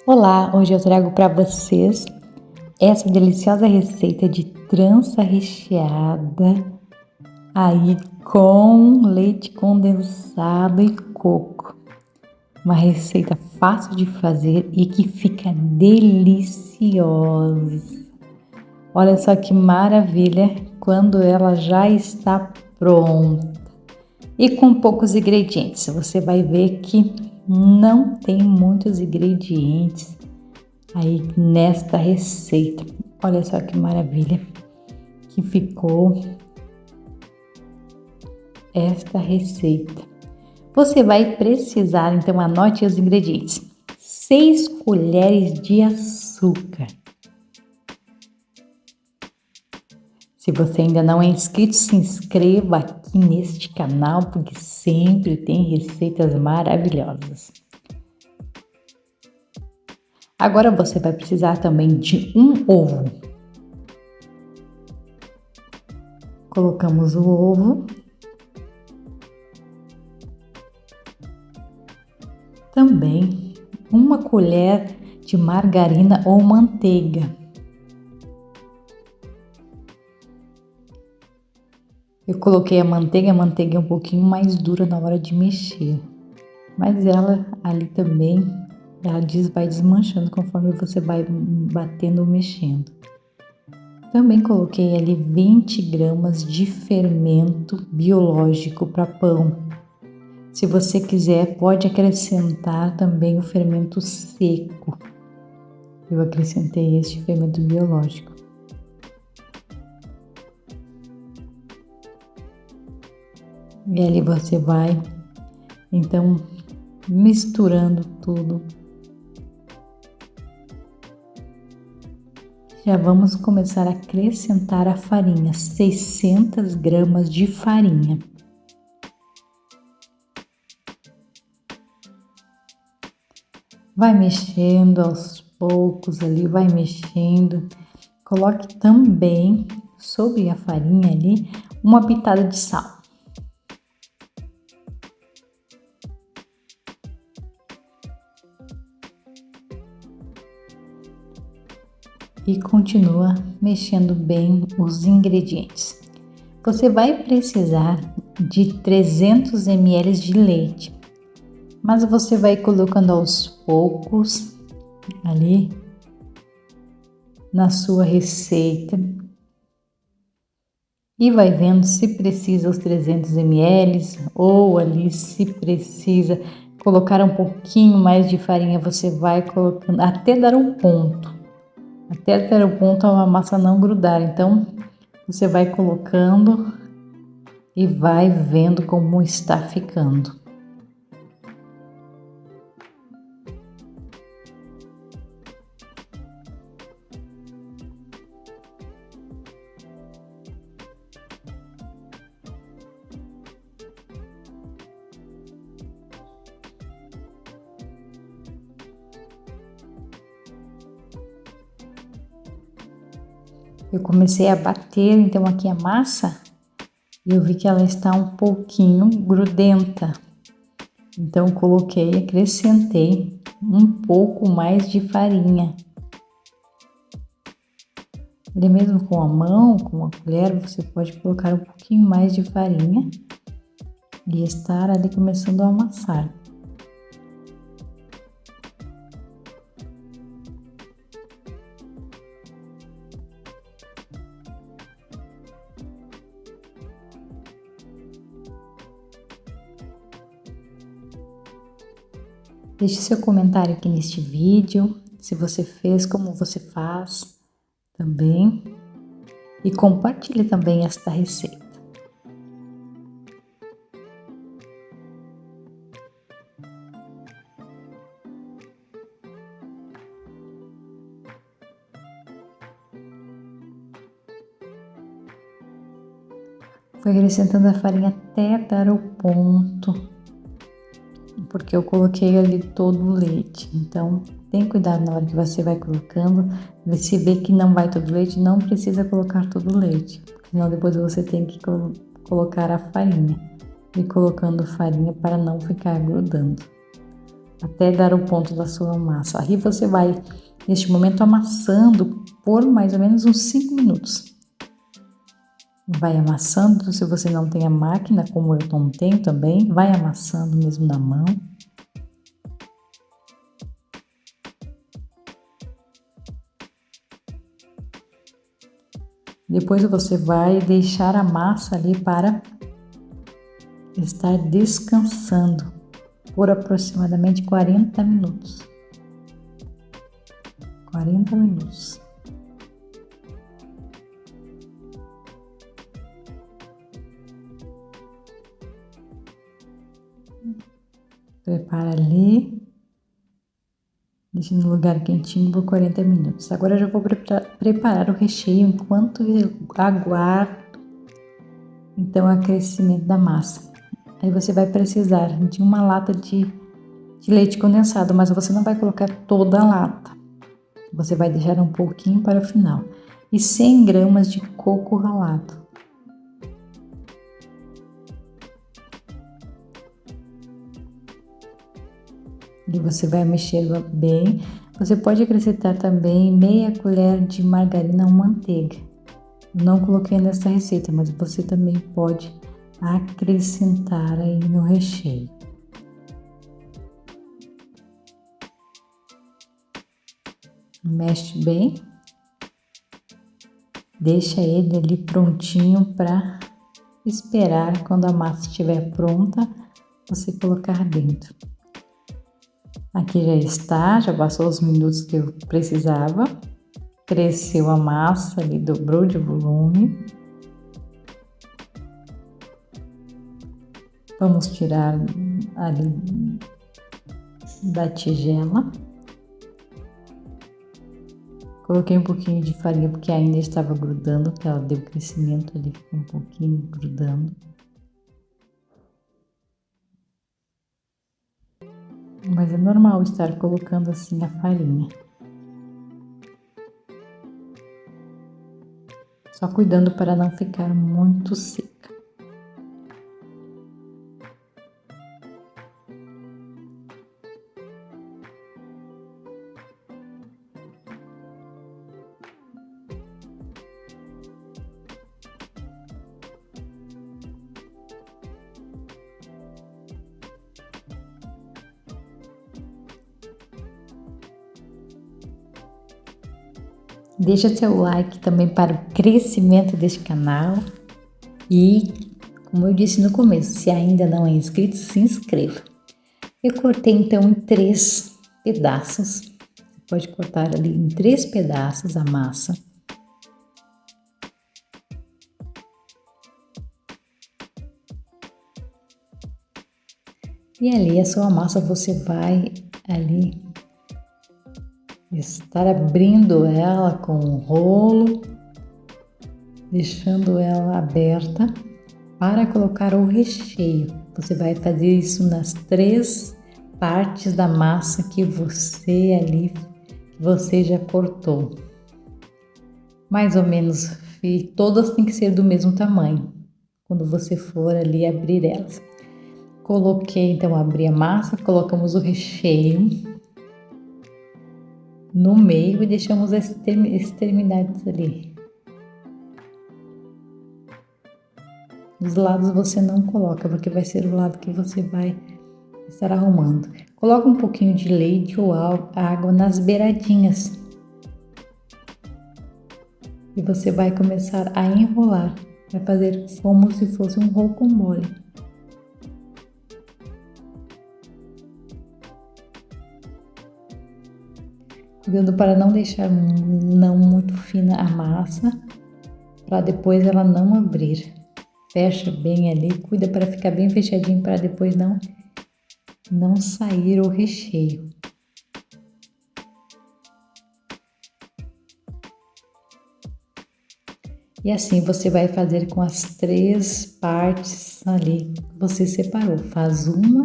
Olá, hoje eu trago para vocês essa deliciosa receita de trança recheada aí com leite condensado e coco. Uma receita fácil de fazer e que fica deliciosa. Olha só que maravilha quando ela já está pronta. E com poucos ingredientes, você vai ver que não tem muitos ingredientes aí nesta receita. Olha só que maravilha que ficou esta receita. Você vai precisar, então anote os ingredientes: 6 colheres de açúcar. Se você ainda não é inscrito, se inscreva aqui neste canal, porque sempre tem receitas maravilhosas. Agora você vai precisar também de um ovo. Colocamos o ovo. Também uma colher de margarina ou manteiga. Eu coloquei a manteiga é um pouquinho mais dura na hora de mexer, mas ela ali também, vai desmanchando conforme você vai batendo ou mexendo. Também coloquei ali 20 gramas de fermento biológico para pão. Se você quiser, pode acrescentar também o fermento seco. Eu acrescentei este fermento biológico. E ali você vai, então, misturando tudo. Já vamos começar a acrescentar a farinha, 600 gramas de farinha. Vai mexendo aos poucos ali, vai mexendo. Coloque também sobre a farinha ali uma pitada de sal. E continua mexendo bem os ingredientes. Você vai precisar de 300 ml de leite, mas você vai colocando aos poucos ali na sua receita e vai vendo se precisa os 300 ml ou ali se precisa colocar um pouquinho mais de farinha, você vai colocando até dar um ponto. Até ter o ponto a massa não grudar, então você vai colocando e vai vendo como está ficando. Eu comecei a bater, então, aqui a massa e eu vi que ela está um pouquinho grudenta. Então, acrescentei um pouco mais de farinha. Ali mesmo com a mão, com a colher, você pode colocar um pouquinho mais de farinha e estar ali começando a amassar. Deixe seu comentário aqui neste vídeo, se você fez, como você faz também, e compartilhe também esta receita. Fui acrescentando a farinha até dar o ponto, porque eu coloquei ali todo o leite. Então, tem cuidado na hora que você vai colocando. Se vê que não vai todo o leite, não precisa colocar todo o leite, senão depois você tem que colocar a farinha. E colocando farinha para não ficar grudando. até dar o ponto da sua massa. Aí você vai, neste momento, amassando por mais ou menos uns 5 minutos. Vai amassando, se você não tem a máquina, como eu não tenho também, vai amassando mesmo na mão. Depois você vai deixar a massa ali para estar descansando por aproximadamente 40 minutos. 40 minutos. Prepara ali. Deixa no lugar quentinho por 40 minutos. Agora eu já vou preparar o recheio enquanto eu aguardo então o crescimento da massa. Aí você vai precisar de uma lata de leite condensado, mas você não vai colocar toda a lata. Você vai deixar um pouquinho para o final. E 100 gramas de coco ralado. E você vai mexer bem. Você pode acrescentar também meia colher de margarina ou manteiga. Eu não coloquei nessa receita, mas você também pode acrescentar aí no recheio. Mexe bem. Deixa ele ali prontinho para esperar quando a massa estiver pronta, você colocar dentro. Aqui já está, já passou os minutos que eu precisava. Cresceu a massa ali, dobrou de volume. Vamos tirar ali da tigela. Coloquei um pouquinho de farinha porque ainda estava grudando, que ela deu crescimento ali, ficou um pouquinho grudando. Mas é normal estar colocando assim a farinha. Só cuidando para não ficar muito seca. Deixa seu like também para o crescimento deste canal. E, como eu disse no começo, se ainda não é inscrito, se inscreva. Eu cortei então em 3 pedaços. Você pode cortar ali em 3 pedaços a massa. E ali a sua massa você vai ali estar abrindo ela com um rolo, deixando ela aberta para colocar o recheio. Você vai fazer isso nas 3 partes da massa que você já cortou. Mais ou menos, e todas têm que ser do mesmo tamanho, quando você for ali abrir elas. Coloquei, então, abri a massa, colocamos o recheio no meio e deixamos as extremidades ali. Os lados você não coloca, porque vai ser o lado que você vai estar arrumando. Coloca um pouquinho de leite ou água nas beiradinhas. E você vai começar a enrolar. Vai fazer como se fosse um rocambole. Cuidando para não deixar não muito fina a massa, para depois ela não abrir. Fecha bem ali, cuida para ficar bem fechadinho para depois não sair o recheio. E assim você vai fazer com as 3 partes ali que você separou. Faz uma,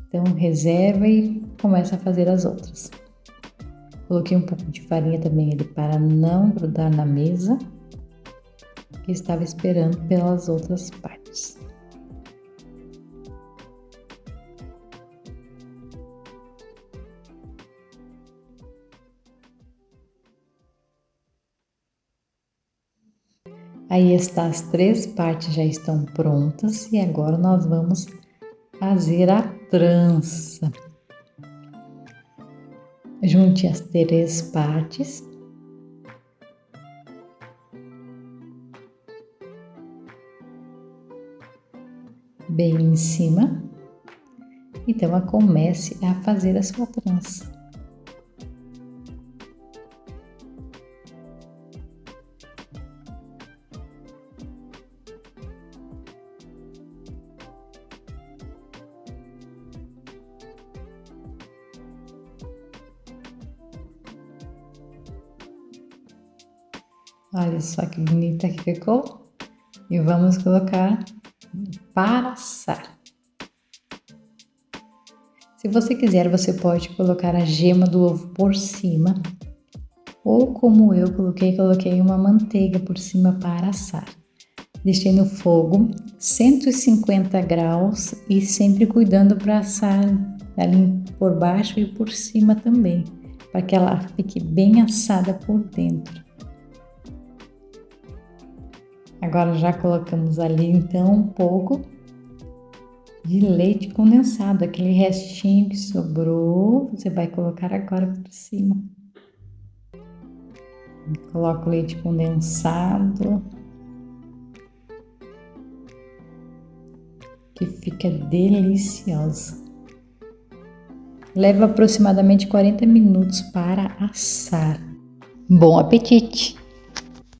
então reserva e começa a fazer as outras. Coloquei um pouco de farinha também ali para não grudar na mesa, que estava esperando pelas outras partes. Aí está, as 3 partes já estão prontas e agora nós vamos fazer a trança. Junte as 3 partes. Bem em cima. Então, comece a fazer a sua trança. Olha só que bonita que ficou. E vamos colocar para assar. Se você quiser, você pode colocar a gema do ovo por cima. Ou como eu coloquei uma manteiga por cima para assar. Deixei no fogo 150 graus e sempre cuidando para assar ali por baixo e por cima também, para que ela fique bem assada por dentro. Agora já colocamos ali então um pouco de leite condensado, aquele restinho que sobrou, você vai colocar agora por cima. Coloca o leite condensado, que fica deliciosa. Leva aproximadamente 40 minutos para assar. Bom apetite!